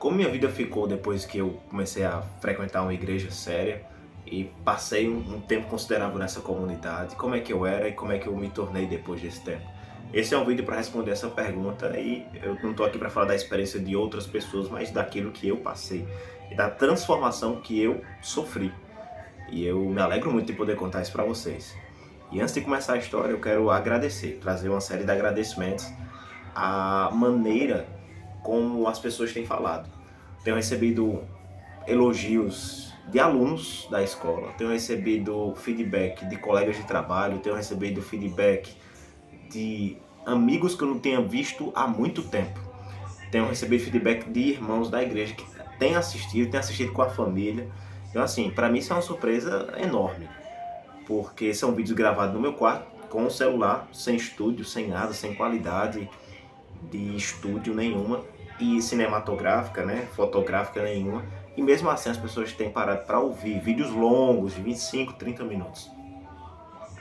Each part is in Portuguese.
Como minha vida ficou depois que eu comecei a frequentar uma igreja séria e passei um tempo considerável nessa comunidade, como é que eu era e como é que eu me tornei depois desse tempo? Esse é um vídeo para responder essa pergunta e eu não estou aqui para falar da experiência de outras pessoas, mas daquilo que eu passei e da transformação que eu sofri. E eu me alegro muito de poder contar isso para vocês. E antes de começar a história, eu quero agradecer, trazer uma série de agradecimentos à maneira como as pessoas têm falado. Tenho recebido elogios de alunos da escola, tenho recebido feedback de colegas de trabalho, tenho recebido feedback de amigos que eu não tinha visto há muito tempo. Tenho recebido feedback de irmãos da igreja que têm assistido com a família. Então assim, para mim isso é uma surpresa enorme, porque são vídeos gravados no meu quarto, com o celular, sem estúdio, sem nada, sem qualidade de estúdio nenhuma e cinematográfica, né, fotográfica nenhuma. E mesmo assim as pessoas têm parado para ouvir vídeos longos de 25, 30 minutos.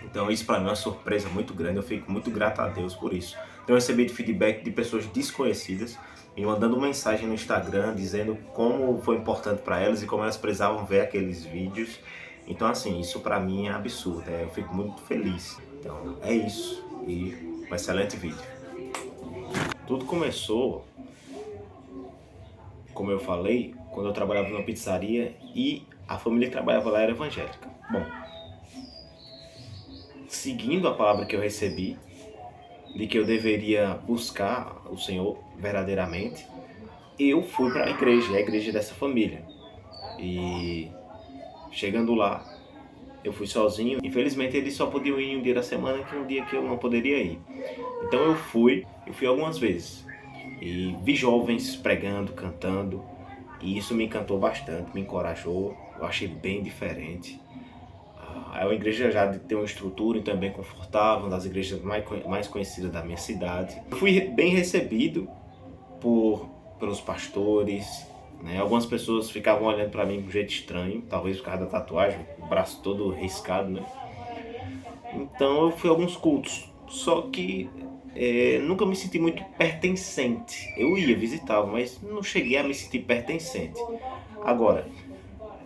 Então isso para mim é uma surpresa muito grande, eu fico muito grato a Deus por isso. Tenho recebido feedback de pessoas desconhecidas me mandando mensagem no Instagram dizendo como foi importante para elas e como elas precisavam ver aqueles vídeos. Então assim, isso para mim é absurdo, eu fico muito feliz. Então é isso e um excelente vídeo. Tudo começou, como eu falei, quando eu trabalhava numa pizzaria e a família que trabalhava lá era evangélica. Bom, seguindo a palavra que eu recebi, de que eu deveria buscar o Senhor verdadeiramente, eu fui para a igreja dessa família. E chegando lá, eu fui sozinho. Infelizmente eles só podiam ir um dia da semana, que é um dia que eu não poderia ir. Então eu fui algumas vezes. E vi jovens pregando, cantando, e isso me encantou bastante, me encorajou, eu achei bem diferente. É uma igreja já tem uma estrutura, então é bem confortável, uma das igrejas mais conhecidas da minha cidade. Eu fui bem recebido pelos pastores, né? Algumas pessoas ficavam olhando para mim de um jeito estranho, talvez por causa da tatuagem, o braço todo riscado, né? Então eu fui a alguns cultos, só que nunca me senti muito pertencente. Eu ia, visitava, mas não cheguei a me sentir pertencente. Agora,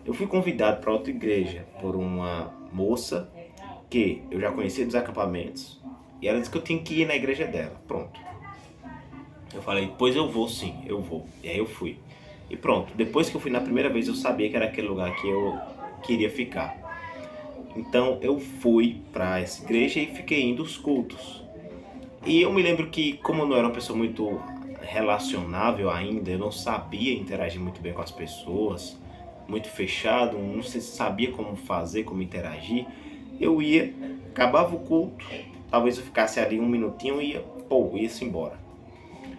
eu fui convidado para outra igreja por uma moça que eu já conhecia dos acampamentos e ela disse que eu tinha que ir na igreja dela. Pronto. Eu falei, pois eu vou sim, eu vou. E aí eu fui. E pronto, depois que eu fui na primeira vez eu sabia que era aquele lugar que eu queria ficar. Então eu fui para essa igreja e fiquei indo aos cultos. E eu me lembro que, como eu não era uma pessoa muito relacionável ainda, eu não sabia interagir muito bem com as pessoas, muito fechado, não sabia como fazer, como interagir. Eu ia, acabava o culto, talvez eu ficasse ali um minutinho e ia-se embora.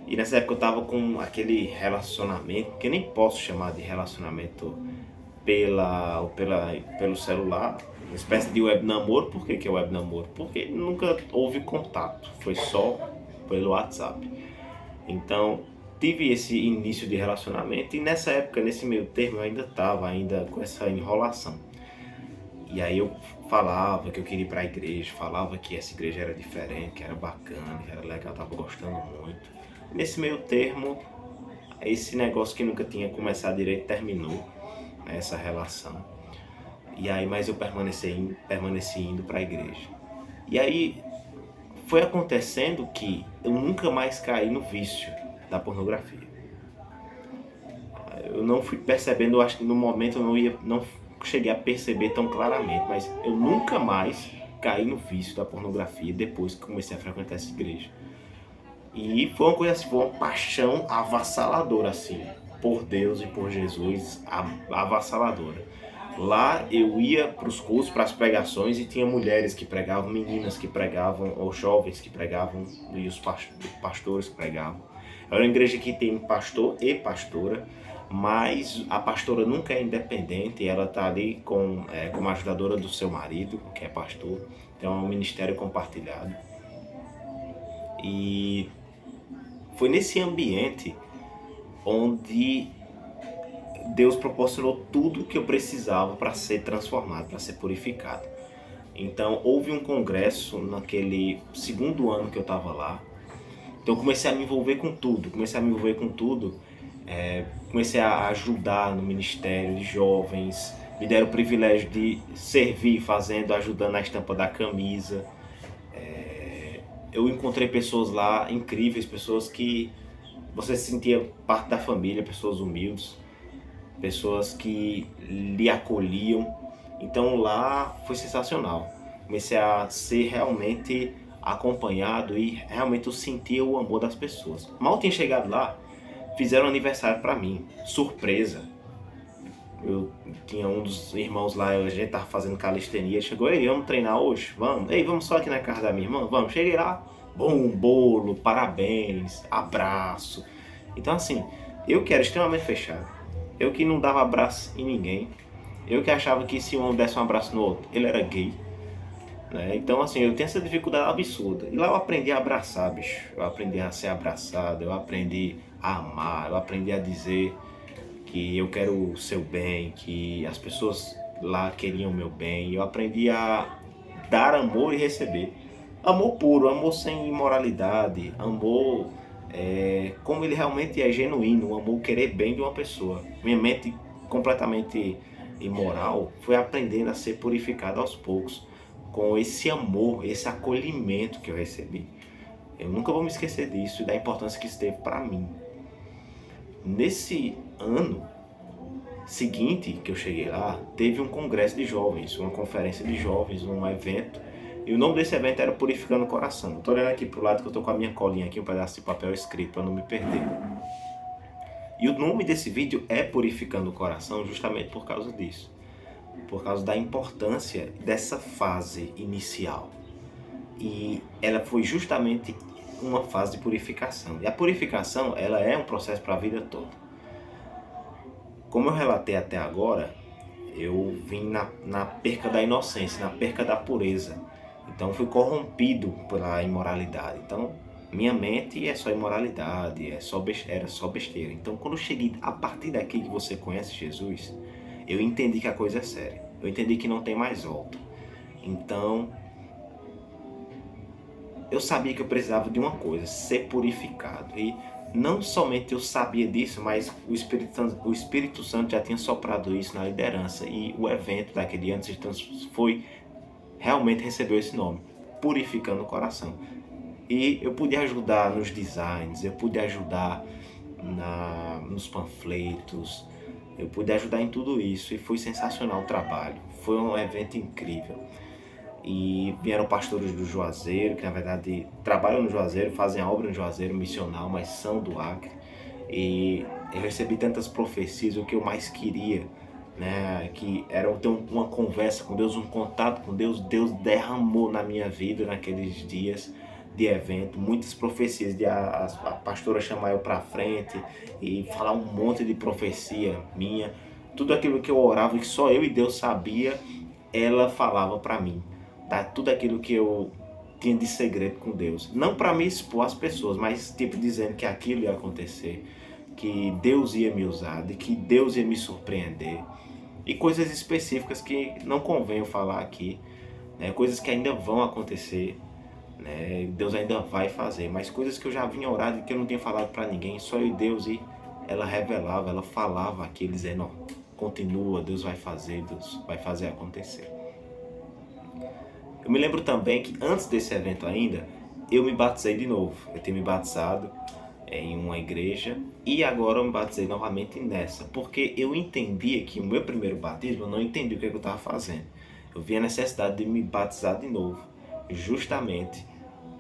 E nessa época eu tava com aquele relacionamento, que eu nem posso chamar de relacionamento pelo celular, uma espécie de web namoro. Por que é web namoro? Porque nunca houve contato, foi só pelo WhatsApp. Então tive esse início de relacionamento e nessa época, nesse meio termo, eu ainda estava com essa enrolação. E aí eu falava que eu queria ir para a igreja, falava que essa igreja era diferente, que era bacana, que era legal, eu tava gostando muito. Nesse meio termo, esse negócio que nunca tinha começado direito terminou, essa relação. E aí, mas eu permaneci indo para a igreja. E aí foi acontecendo que eu nunca mais caí no vício da pornografia. Eu não fui percebendo, eu acho que no momento eu não cheguei a perceber tão claramente, mas eu nunca mais caí no vício da pornografia depois que comecei a frequentar essa igreja. E foi uma coisa assim, foi uma paixão avassaladora assim, por Deus e por Jesus, avassaladora. Lá eu ia para os cursos, para as pregações, e tinha mulheres que pregavam, meninas que pregavam, ou jovens que pregavam, e os pastores que pregavam. Era uma igreja que tem pastor e pastora, mas a pastora nunca é independente, ela está ali como ajudadora do seu marido, que é pastor, então é um ministério compartilhado. E foi nesse ambiente onde Deus proporcionou tudo que eu precisava para ser transformado, para ser purificado. Então houve um congresso naquele segundo ano que eu estava lá. Então eu comecei a me envolver com tudo, Comecei a ajudar no ministério de jovens, me deram o privilégio de servir ajudando na estampa da camisa. Eu encontrei pessoas lá incríveis, pessoas que você se sentia parte da família, pessoas humildes, pessoas que lhe acolhiam. Então lá foi sensacional. Comecei a ser realmente acompanhado e realmente eu sentia o amor das pessoas. Mal tinha chegado lá, fizeram aniversário para mim, surpresa. Eu tinha um dos irmãos lá, a gente tava fazendo calistenia, chegou, ei, vamos treinar hoje? Vamos. Ei, vamos só aqui na casa da minha irmã? Vamos. Cheguei lá, bom, bolo, parabéns, abraço. Então assim, eu que era extremamente fechado, eu que não dava abraço em ninguém, eu que achava que se um homem desse um abraço no outro, ele era gay, né? Então assim, eu tenho essa dificuldade absurda. E lá eu aprendi a abraçar, bicho. Eu aprendi a ser abraçado, eu aprendi a amar, eu aprendi a dizer que eu quero o seu bem, que as pessoas lá queriam o meu bem. Eu aprendi a dar amor e receber. Amor puro, amor sem imoralidade, amor como ele realmente é genuíno, o amor querer bem de uma pessoa. Minha mente completamente imoral foi aprendendo a ser purificada aos poucos com esse amor, esse acolhimento que eu recebi. Eu nunca vou me esquecer disso e da importância que isso teve para mim. Nesse ano seguinte que eu cheguei lá, teve um congresso de jovens, uma conferência de jovens, um evento. E o nome desse evento era Purificando o Coração. Estou olhando aqui pro lado que eu tô com a minha colinha aqui, um pedaço de papel escrito para não me perder. E o nome desse vídeo é Purificando o Coração justamente por causa disso. Por causa da importância dessa fase inicial. E ela foi justamente uma fase de purificação. E a purificação, ela é um processo para a vida toda. Como eu relatei até agora, eu vim na perca da inocência, na perca da pureza. Então fui corrompido pela imoralidade. Então minha mente é só imoralidade, era só besteira. Então quando eu cheguei, a partir daqui que você conhece Jesus, eu entendi que a coisa é séria. Eu entendi que não tem mais volta. Então eu sabia que eu precisava de uma coisa, ser purificado. E não somente eu sabia disso, mas o Espírito Santo já tinha soprado isso na liderança. E o evento daquele Antes de Tantos foi, realmente recebeu esse nome, Purificando o Coração. E eu pude ajudar nos designs, eu pude ajudar nos panfletos, eu pude ajudar em tudo isso. E foi sensacional o trabalho, foi um evento incrível. E vieram pastores do Juazeiro, que na verdade trabalham no Juazeiro, fazem a obra no Juazeiro, missional, mas são do Acre. E eu recebi tantas profecias, o que eu mais queria, né, que era ter uma conversa com Deus, um contato com Deus. Deus derramou na minha vida naqueles dias de evento, muitas profecias, de a pastora chamar eu pra frente e falar um monte de profecia minha. Tudo aquilo que eu orava e que só eu e Deus sabia, ela falava para mim. Tá? Tudo aquilo que eu tinha de segredo com Deus. Não para me expor às pessoas, mas tipo dizendo que aquilo ia acontecer, que Deus ia me usar, de que Deus ia me surpreender. E coisas específicas que não convém eu falar aqui, né? Coisas que ainda vão acontecer, né? Deus ainda vai fazer, mas coisas que eu já vinha orado e que eu não tinha falado para ninguém, só eu e Deus. E ela revelava, ela falava aqui, dizendo, ó, continua, Deus vai fazer acontecer. Eu me lembro também que antes desse evento ainda, eu me batizei de novo. Eu tinha me batizado em uma igreja e agora eu me batizei novamente nessa, porque eu entendia que o meu primeiro batismo, eu não entendi o que eu estava fazendo. Eu vi a necessidade de me batizar de novo, justamente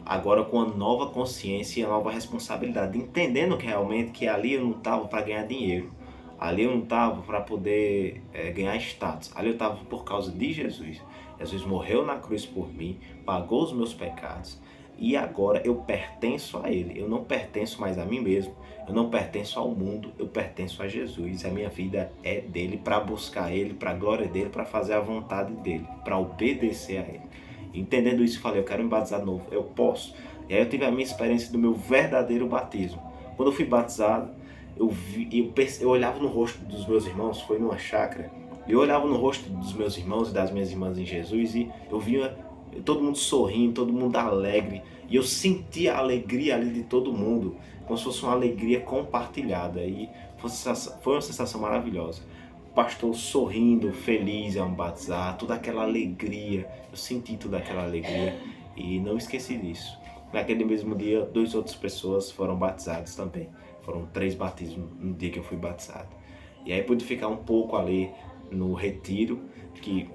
agora com a nova consciência e a nova responsabilidade, entendendo que realmente que ali eu não estava para ganhar dinheiro, ali eu não estava para poder ganhar status, ali eu estava por causa de Jesus. Jesus morreu na cruz por mim, pagou os meus pecados e agora eu pertenço a Ele. Eu não pertenço mais a mim mesmo, eu não pertenço ao mundo, eu pertenço a Jesus. A minha vida é dele, para buscar Ele, para a glória dele, para fazer a vontade dele, para obedecer a Ele. Entendendo isso, eu falei, eu quero me batizar de novo, eu posso. E aí eu tive a minha experiência do meu verdadeiro batismo. Quando eu fui batizado, eu olhava no rosto dos meus irmãos, foi numa chácara, eu olhava no rosto dos meus irmãos e das minhas irmãs em Jesus e eu via todo mundo sorrindo, todo mundo alegre. E eu sentia a alegria ali de todo mundo, como se fosse uma alegria compartilhada. E Foi uma sensação maravilhosa. O pastor sorrindo, feliz ao me batizar, toda aquela alegria. Eu senti toda aquela alegria e não esqueci disso. Naquele mesmo dia, 2 outras pessoas foram batizadas também. Foram 3 batismos no dia que eu fui batizado. E aí pude ficar um pouco ali no retiro, que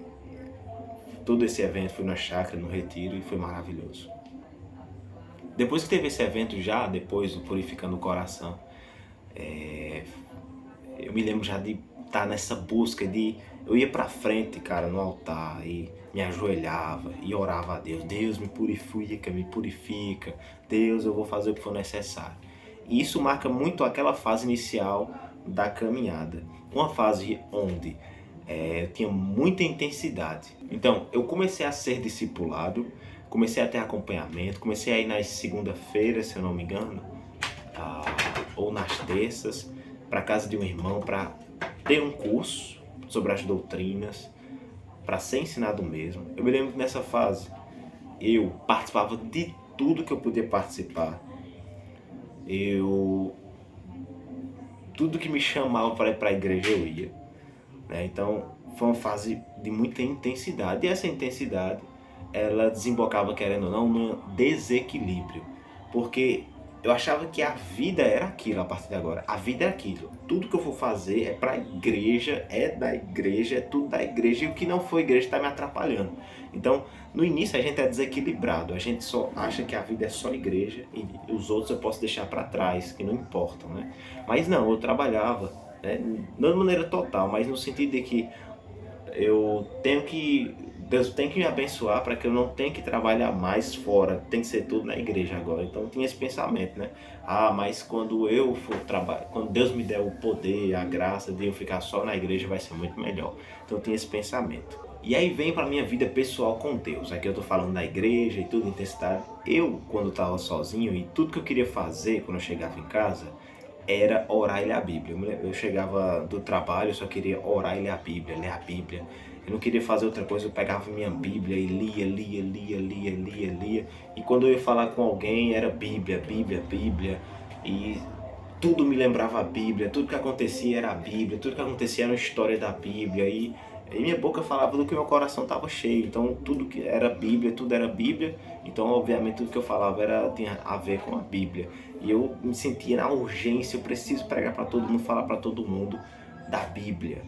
todo esse evento foi na chácara, no retiro, e foi maravilhoso. Depois que teve esse evento já, depois do Purificando o Coração, eu me lembro já de estar nessa busca de... Eu ia pra frente, cara, no altar e me ajoelhava e orava a Deus. Deus, me purifica. Deus, eu vou fazer o que for necessário. E isso marca muito aquela fase inicial da caminhada. Uma fase onde eu tinha muita intensidade. Então, eu comecei a ser discipulado, comecei a ter acompanhamento, comecei a ir nas segunda-feiras, se eu não me engano, ou nas terças, para casa de um irmão, para ter um curso sobre as doutrinas, para ser ensinado mesmo. Eu me lembro que nessa fase eu participava de tudo que eu podia participar. Tudo que me chamava para ir para a igreja eu ia, né? Então foi uma fase de muita intensidade, e essa intensidade ela desembocava, querendo ou não, num desequilíbrio, porque eu achava que a vida era aquilo a partir de agora. A vida é aquilo. Tudo que eu for fazer é para a igreja, é da igreja, é tudo da igreja, e o que não for igreja está me atrapalhando. Então, no início a gente é desequilibrado, a gente só acha que a vida é só igreja e os outros eu posso deixar para trás, que não importam, né? Mas não, eu trabalhava, né? Não de maneira total, mas no sentido de que Deus tem que me abençoar para que eu não tenha que trabalhar mais fora, tem que ser tudo na igreja agora. Então tinha esse pensamento, né? Mas quando eu for trabalhar, quando Deus me der o poder, a graça de eu ficar só na igreja, vai ser muito melhor. Então tinha esse pensamento. E aí vem para minha vida pessoal com Deus. Aqui eu tô falando da igreja e tudo, intensidade. Eu, quando estava sozinho, e tudo que eu queria fazer quando eu chegava em casa, era orar e ler a Bíblia. Eu chegava do trabalho, eu só queria orar e ler a Bíblia, ler a Bíblia. Eu não queria fazer outra coisa, eu pegava minha Bíblia e lia. E quando eu ia falar com alguém, era Bíblia. E tudo me lembrava a Bíblia, tudo que acontecia era a Bíblia, tudo que acontecia era uma história da Bíblia. E minha boca falava do que meu coração estava cheio. Então tudo que era Bíblia, tudo era Bíblia. Então obviamente tudo que eu falava tinha a ver com a Bíblia. E eu me sentia na urgência, eu preciso pregar para todo mundo, falar para todo mundo da Bíblia.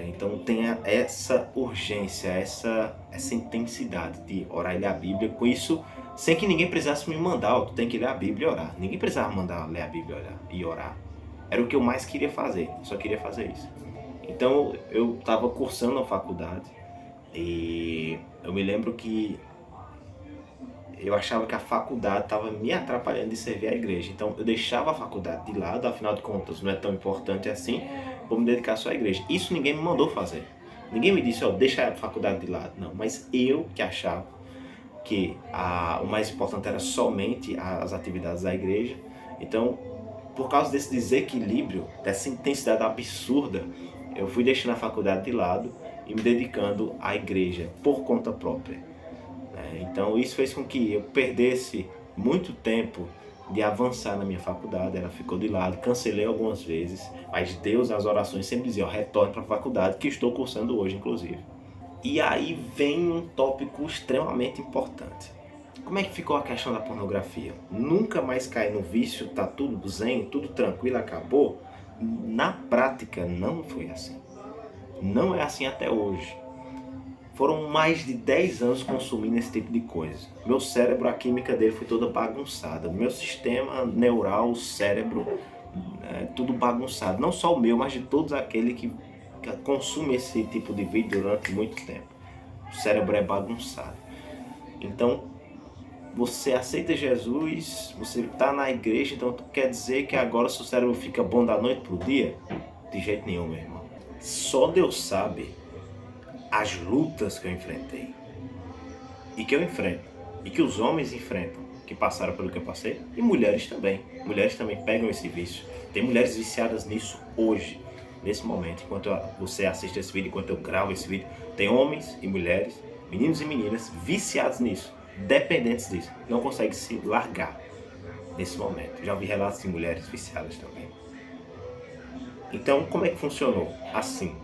Então tenha essa urgência, essa intensidade de orar e ler a Bíblia. Com isso, sem que ninguém precisasse me mandar, tu tem que ler a Bíblia e orar. Ninguém precisava mandar ler a Bíblia e orar. Era o que eu mais queria fazer, só queria fazer isso. Então eu estava cursando a faculdade e eu me lembro que eu achava que a faculdade estava me atrapalhando de servir a igreja. Então eu deixava a faculdade de lado, afinal de contas não é tão importante assim, vou me dedicar só à igreja. Isso ninguém me mandou fazer. Ninguém me disse, deixa a faculdade de lado. Não, mas eu que achava que o mais importante era somente as atividades da igreja. Então, por causa desse desequilíbrio, dessa intensidade absurda, eu fui deixando a faculdade de lado e me dedicando à igreja por conta própria. Então isso fez com que eu perdesse muito tempo de avançar na minha faculdade. Ela ficou de lado, cancelei algumas vezes, mas Deus nas orações sempre dizia, retorne para a faculdade, que estou cursando hoje inclusive. E aí vem um tópico extremamente importante. Como é que ficou a questão da pornografia? Nunca mais caí no vício, tá tudo zen, tudo tranquilo, acabou? Na prática não foi assim. Não é assim até hoje. Foram mais de 10 anos consumindo esse tipo de coisa. Meu cérebro, a química dele foi toda bagunçada. Meu sistema neural, o cérebro, tudo bagunçado. Não só o meu, mas de todos aqueles que consumem esse tipo de vídeo durante muito tempo. O cérebro é bagunçado. Então, você aceita Jesus, você está na igreja, então quer dizer que agora seu cérebro fica bom da noite pro dia? De jeito nenhum, meu irmão. Só Deus sabe as lutas que eu enfrentei, e que eu enfrento, e que os homens enfrentam, que passaram pelo que eu passei, e mulheres também pegam esse vício. Tem mulheres viciadas nisso hoje, nesse momento, enquanto você assiste esse vídeo, enquanto eu gravo esse vídeo, tem homens e mulheres, meninos e meninas viciados nisso, dependentes disso, não conseguem se largar nesse momento. Já ouvi relatos de mulheres viciadas também. Então, como é que funcionou? Assim,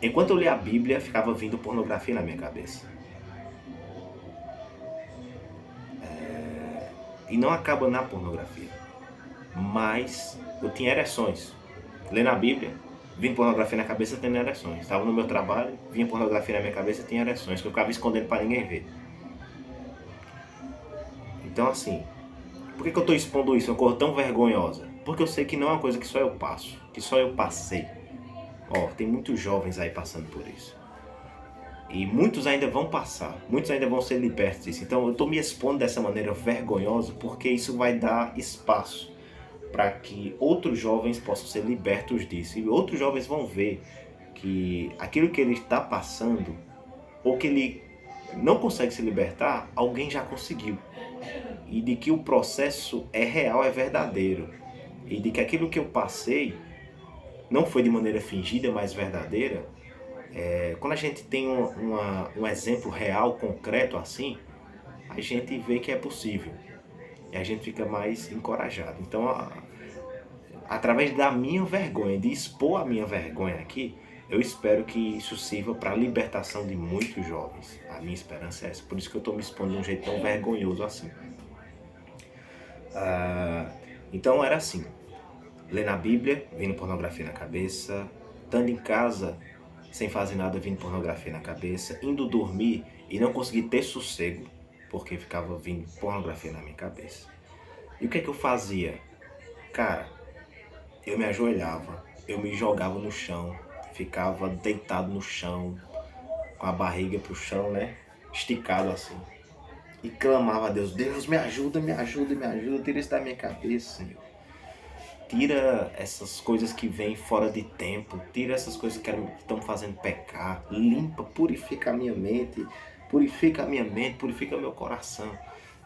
enquanto eu lia a Bíblia, ficava vindo pornografia na minha cabeça. E não acaba na pornografia. Mas eu tinha ereções. Lendo a Bíblia, vinha pornografia na cabeça, tendo ereções. Estava no meu trabalho, vinha pornografia na minha cabeça, tinha ereções, que eu ficava escondendo para ninguém ver. Então, assim, por que eu estou expondo isso? Uma coisa tão vergonhosa? Porque eu sei que não é uma coisa que só eu passo, que só eu passei. Ó, tem muitos jovens aí passando por isso. E muitos ainda vão passar, muitos ainda vão ser libertos disso. Então eu estou me expondo dessa maneira vergonhosa porque isso vai dar espaço para que outros jovens possam ser libertos disso. E outros jovens vão ver que aquilo que ele está passando, ou que ele não consegue se libertar, alguém já conseguiu. E de que o processo é real, é verdadeiro. E de que aquilo que eu passei não foi de maneira fingida, mas verdadeira. Quando a gente tem um exemplo real, concreto assim, a gente vê que é possível. E a gente fica mais encorajado. Então, através da minha vergonha, de expor a minha vergonha aqui, eu espero que isso sirva para a libertação de muitos jovens. A minha esperança é essa. Por isso que eu estou me expondo de um jeito tão vergonhoso assim. Então era assim, lendo a Bíblia, vindo pornografia na cabeça, estando em casa, sem fazer nada, vindo pornografia na cabeça, indo dormir e não conseguir ter sossego, porque ficava vindo pornografia na minha cabeça. E o que é que eu fazia? Cara, eu me ajoelhava, eu me jogava no chão, ficava deitado no chão, com a barriga pro chão, né? Esticado assim. E clamava a Deus, Deus me ajuda, me ajuda, me ajuda, tira isso da minha cabeça, Senhor. Tira essas coisas que vêm fora de tempo, tira essas coisas que estão me fazendo pecar, limpa, purifica a minha mente, purifica meu coração.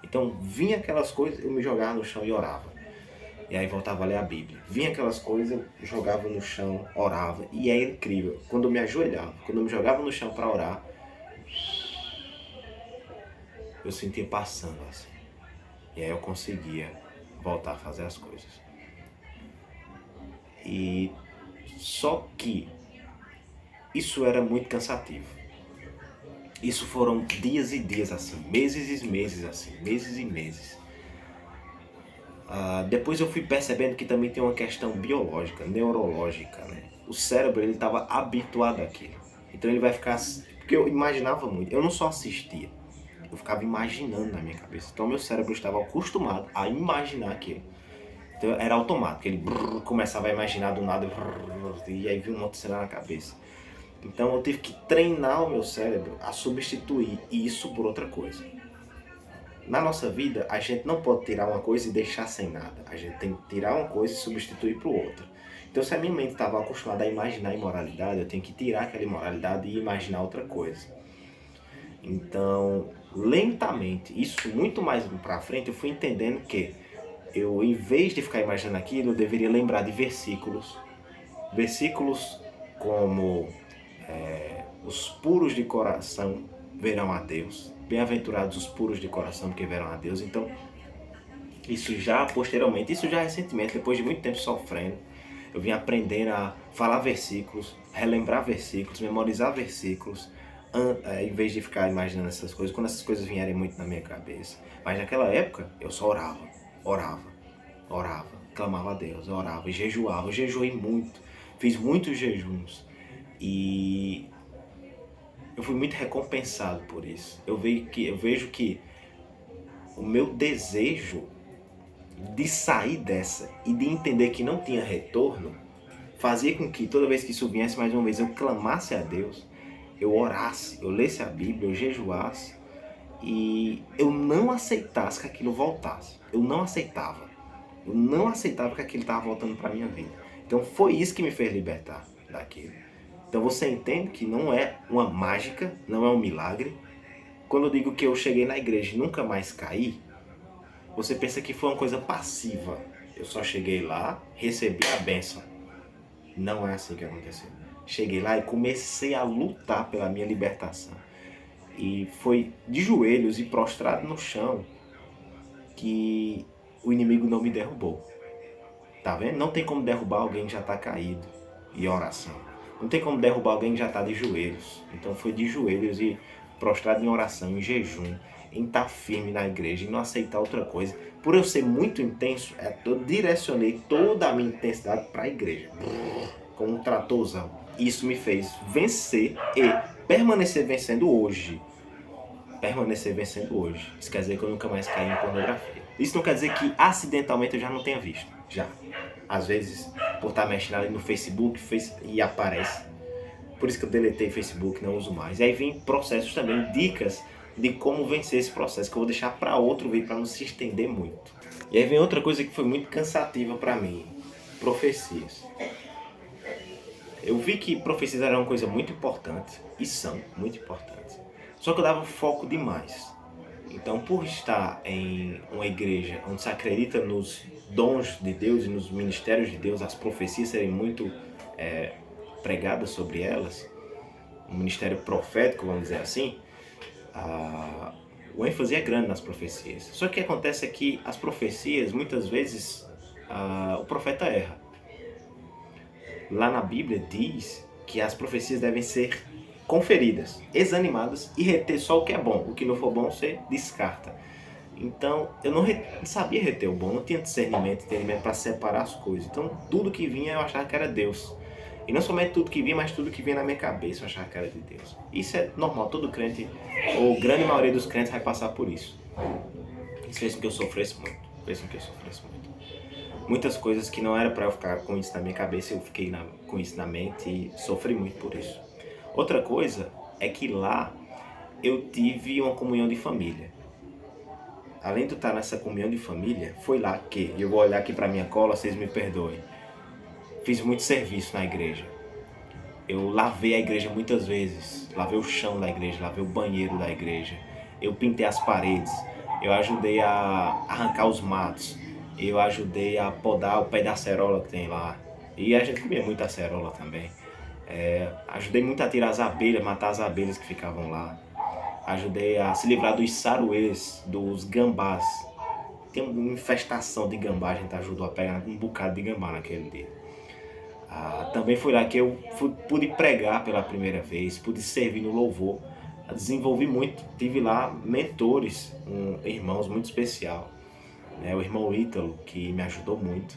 Então, vinha aquelas coisas, eu me jogava no chão e orava. E aí voltava a ler a Bíblia. Vinha aquelas coisas, eu jogava no chão, orava. E é incrível, quando eu me ajoelhava, quando eu me jogava no chão para orar, eu sentia passando assim. E aí eu conseguia voltar a fazer as coisas. E só que isso era muito cansativo. Isso foram dias e dias assim, meses e meses assim, meses e meses. Depois eu fui percebendo que também tem uma questão biológica, neurológica, né? O cérebro, ele estava habituado àquilo. Então ele vai ficar... Porque eu imaginava muito, eu não só assistia, eu ficava imaginando na minha cabeça. Então meu cérebro estava acostumado a imaginar aquilo. Então era automático, ele começava a imaginar do nada, e aí vinha um monte de cena na cabeça. Então eu tive que treinar o meu cérebro a substituir isso por outra coisa. Na nossa vida, a gente não pode tirar uma coisa e deixar sem nada. A gente tem que tirar uma coisa e substituir por outra. Então, se a minha mente estava acostumada a imaginar imoralidade, eu tenho que tirar aquela imoralidade e imaginar outra coisa. Então, lentamente, isso muito mais para frente, eu fui entendendo que eu, em vez de ficar imaginando aquilo, eu deveria lembrar de versículos. Versículos como os puros de coração verão a Deus. Bem-aventurados os puros de coração, porque verão a Deus. Então, isso já posteriormente, isso já recentemente, depois de muito tempo sofrendo, eu vim aprendendo a falar versículos, relembrar versículos, memorizar versículos, em vez de ficar imaginando essas coisas, quando essas coisas vierem muito na minha cabeça. Mas naquela época, eu só orava, clamava a Deus, orava e jejuava. Eu jejuei muito, fiz muitos jejuns e eu fui muito recompensado por isso. Eu vejo que o meu desejo de sair dessa e de entender que não tinha retorno fazia com que toda vez que isso viesse mais uma vez eu clamasse a Deus, eu orasse, eu lesse a Bíblia, eu jejuasse e eu não aceitasse que aquilo voltasse. Eu não aceitava. Eu não aceitava que aquilo estava voltando para a minha vida. Então foi isso que me fez libertar daquilo. Então você entende que não é uma mágica, não é um milagre. Quando eu digo que eu cheguei na igreja e nunca mais caí, você pensa que foi uma coisa passiva. Eu só cheguei lá, recebi a bênção. Não é assim que aconteceu. Cheguei lá e comecei a lutar pela minha libertação. E foi de joelhos e prostrado no chão que o inimigo não me derrubou. Tá vendo? Não tem como derrubar alguém que já está caído em oração. Não tem como derrubar alguém que já está de joelhos. Então foi de joelhos e prostrado em oração, em jejum, em estar firme na igreja, em não aceitar outra coisa. Por eu ser muito intenso, eu direcionei toda a minha intensidade para a igreja, com um tratorzão. Isso me fez vencer e permanecer vencendo hoje. Permanecer vencendo hoje. Isso quer dizer que eu nunca mais caí em pornografia. Isso não quer dizer que acidentalmente eu já não tenha visto. Já. Às vezes, por estar mexendo ali no Facebook e aparece. Por isso que eu deletei Facebook, não uso mais. E aí vem processos também, dicas de como vencer esse processo, que eu vou deixar para outro vídeo, para não se estender muito. E aí vem outra coisa que foi muito cansativa para mim. Profecias. Eu vi que profecias eram uma coisa muito importante, e são muito importantes. Só que eu dava foco demais. Então, por estar em uma igreja onde se acredita nos dons de Deus e nos ministérios de Deus, as profecias serem muito pregadas sobre elas, um ministério profético, vamos dizer assim, o ênfase é grande nas profecias. Só que o que acontece é que as profecias, muitas vezes, o profeta erra. Lá na Bíblia diz que as profecias devem ser conferidas, examinadas e reter só o que é bom. O que não for bom, você descarta. Então, eu não sabia reter o bom, não tinha discernimento, entendimento para separar as coisas. Então, tudo que vinha eu achava que era Deus. E não somente tudo que vinha, mas tudo que vinha na minha cabeça eu achava que era de Deus. Isso é normal, todo crente, ou grande maioria dos crentes vai passar por isso. Isso fez com que eu sofresse muito. Muitas coisas que não era para eu ficar com isso na minha cabeça, eu fiquei com isso na mente e sofri muito por isso. Outra coisa é que lá eu tive uma comunhão de família. Além de eu estar nessa comunhão de família, foi lá que, eu vou olhar aqui para minha cola, vocês me perdoem, fiz muito serviço na igreja. Eu lavei a igreja muitas vezes, lavei o chão da igreja, lavei o banheiro da igreja, eu pintei as paredes, eu ajudei a arrancar os matos, eu ajudei a podar o pé da acerola que tem lá, e a gente comia muita acerola também. Ajudei muito a tirar as abelhas, matar as abelhas que ficavam lá. Ajudei a se livrar dos saruês, dos gambás. Tem uma infestação de gambá, a gente ajudou a pegar um bocado de gambá naquele dia. Também foi lá que eu pude pregar pela primeira vez, pude servir no louvor. Desenvolvi muito, tive lá mentores, irmãos muito especial. O irmão Ítalo, que me ajudou muito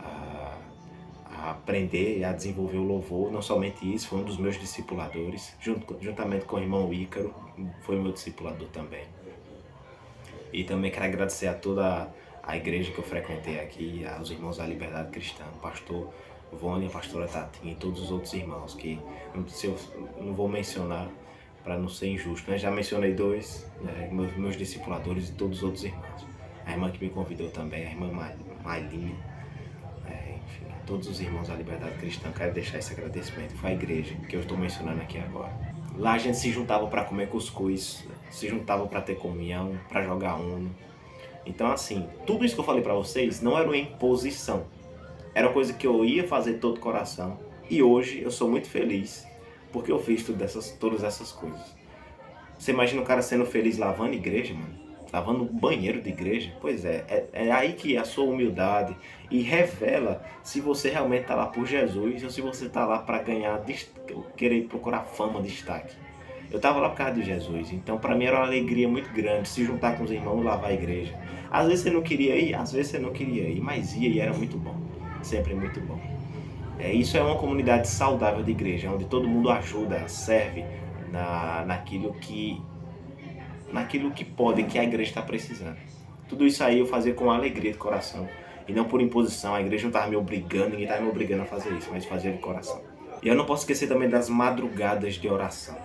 a aprender e a desenvolver o louvor. Não somente isso, foi um dos meus discipuladores, juntamente com o irmão Ícaro, foi meu discipulador também. E também quero agradecer a toda a igreja que eu frequentei aqui, aos irmãos da Liberdade Cristã, o pastor Vônia, a pastora Tatinha e todos os outros irmãos, que eu não vou mencionar para não ser injusto, né? Já mencionei dois, né? meus discipuladores e todos os outros irmãos. A irmã que me convidou também, a irmã Mailinha, enfim, todos os irmãos da Liberdade Cristã, quero deixar esse agradecimento. Foi a igreja que eu estou mencionando aqui agora. Lá a gente se juntava para comer cuscuz, se juntava para ter comunhão, para jogar Uno. Então assim, tudo isso que eu falei para vocês não era uma imposição. Era uma coisa que eu ia fazer de todo o coração. E hoje eu sou muito feliz porque eu fiz todas essas coisas. Você imagina um cara sendo feliz lavando igreja, mano? Lavando banheiro de igreja? Pois é aí que a sua humildade e revela se você realmente está lá por Jesus ou se você está lá para ganhar, querer procurar fama, destaque. Eu estava lá por causa de Jesus, então para mim era uma alegria muito grande se juntar com os irmãos e lavar a igreja. Às vezes você não queria ir, às vezes você não queria ir, mas ia e era muito bom, sempre muito bom. Isso é uma comunidade saudável de igreja, onde todo mundo ajuda, serve naquilo que pode, que a igreja está precisando. Tudo isso aí eu fazia com alegria de coração e não por imposição. A igreja não estava me obrigando, ninguém estava me obrigando a fazer isso, mas fazia de coração. E eu não posso esquecer também das madrugadas de oração.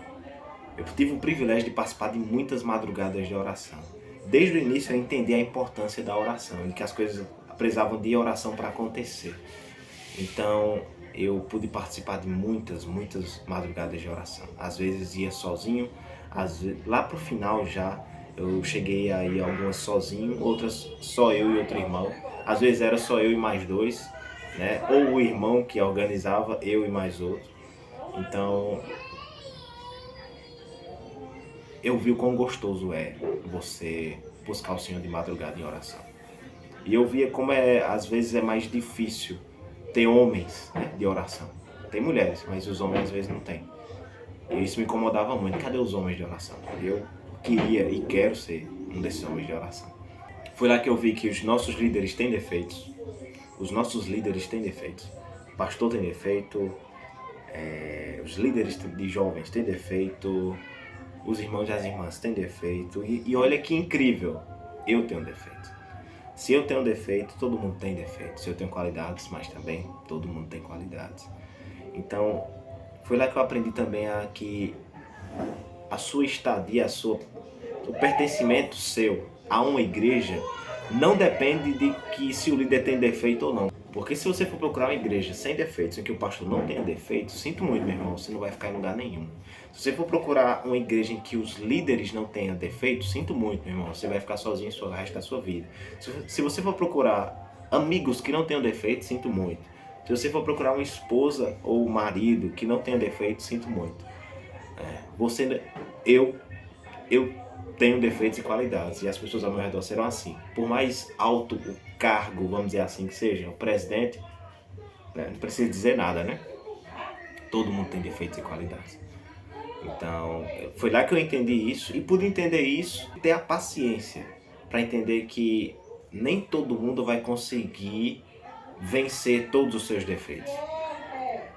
Eu tive o privilégio de participar de muitas madrugadas de oração. Desde o início eu entendi a importância da oração e que as coisas precisavam de oração para acontecer. Então eu pude participar de muitas madrugadas de oração. Às vezes ia sozinho, lá pro final já eu cheguei a ir algumas sozinho, outras só eu e outro irmão. Às vezes era só eu e mais dois, né? Ou o irmão que organizava, eu e mais outro. Então eu vi o quão gostoso é você buscar o Senhor de madrugada em oração. E eu via como às vezes é mais difícil ter homens, né, de oração. Tem mulheres, mas os homens às vezes não tem. E isso me incomodava muito. Cadê os homens de oração? Eu queria e quero ser um desses homens de oração. Foi lá que eu vi que os nossos líderes têm defeitos. Os nossos líderes têm defeitos. O pastor tem defeito, os líderes de jovens têm defeito, os irmãos e as irmãs têm defeito. E olha que incrível, eu tenho defeito. Se eu tenho defeito, todo mundo tem defeito. Se eu tenho qualidades, mas também todo mundo tem qualidades. Então, foi lá que eu aprendi também que a sua estadia, o pertencimento seu a uma igreja não depende de que se o líder tem defeito ou não. Porque se você for procurar uma igreja sem defeitos, em que o pastor não tenha defeitos, sinto muito, meu irmão, você não vai ficar em lugar nenhum. Se você for procurar uma igreja em que os líderes não tenham defeitos, sinto muito, meu irmão, você vai ficar sozinho o resto da sua vida. Se você for procurar amigos que não tenham defeitos, sinto muito. Se você for procurar uma esposa ou um marido que não tenha defeitos, sinto muito. Eu tenho defeitos e qualidades, e as pessoas ao meu redor serão assim. Por mais alto o cargo, vamos dizer assim, que seja, o presidente, né, não precisa dizer nada, né? Todo mundo tem defeitos e qualidades. Então, foi lá que eu entendi isso, e pude entender isso, ter a paciência para entender que nem todo mundo vai conseguir vencer todos os seus defeitos.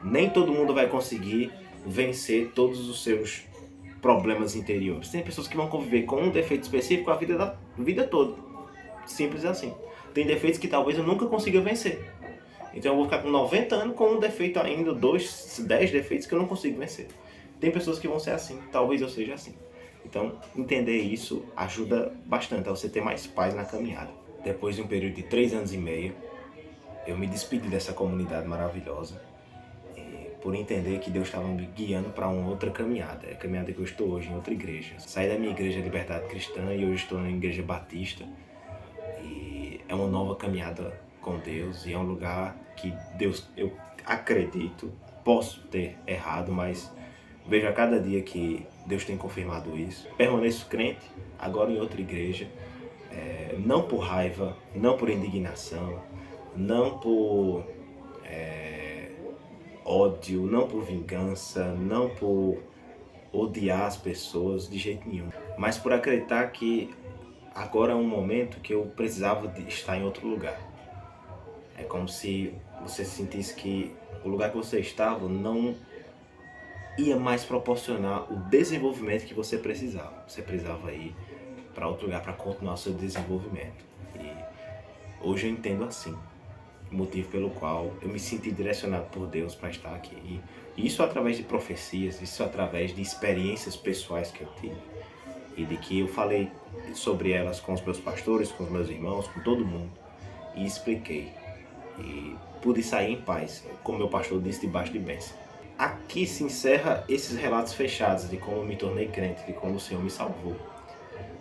Nem todo mundo vai conseguir vencer todos os seus problemas interiores. Tem pessoas que vão conviver com um defeito específico a vida toda. Simples assim. Tem defeitos que talvez eu nunca consiga vencer. Então eu vou ficar com 90 anos com um defeito ainda, 10 defeitos que eu não consigo vencer. Tem pessoas que vão ser assim, talvez eu seja assim. Então entender isso ajuda bastante a você ter mais paz na caminhada. Depois de um período de 3 anos e meio, eu me despedi dessa comunidade maravilhosa, por entender que Deus estava me guiando para uma outra caminhada. É a caminhada que eu estou hoje, em outra igreja. Saí da minha igreja Liberdade Cristã e hoje estou na igreja Batista. E é uma nova caminhada com Deus, e é um lugar que Deus, eu acredito, posso ter errado, mas vejo a cada dia que Deus tem confirmado isso. Permaneço crente, agora em outra igreja, não por raiva, não por indignação, não por ódio, não por vingança, não por odiar as pessoas de jeito nenhum, mas por acreditar que agora é um momento que eu precisava de estar em outro lugar. É como se você sentisse que o lugar que você estava não ia mais proporcionar o desenvolvimento que você precisava. Você precisava ir para outro lugar para continuar o seu desenvolvimento. E hoje eu entendo assim, o motivo pelo qual eu me senti direcionado por Deus para estar aqui. E isso através de profecias, isso através de experiências pessoais que eu tive. E de que eu falei sobre elas com os meus pastores, com os meus irmãos, com todo mundo. E expliquei. E pude sair em paz, como meu pastor disse, debaixo de bênção. Aqui se encerra esses relatos fechados de como eu me tornei crente, de como o Senhor me salvou.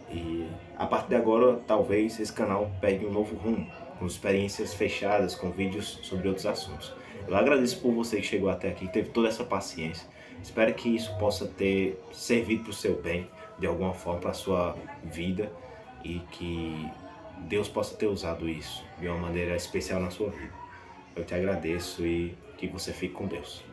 E a partir de agora, talvez esse canal pegue um novo rumo, com experiências fechadas, com vídeos sobre outros assuntos. Eu agradeço por você que chegou até aqui, teve toda essa paciência. Espero que isso possa ter servido para o seu bem, de alguma forma, para a sua vida, e que Deus possa ter usado isso de uma maneira especial na sua vida. Eu te agradeço e que você fique com Deus.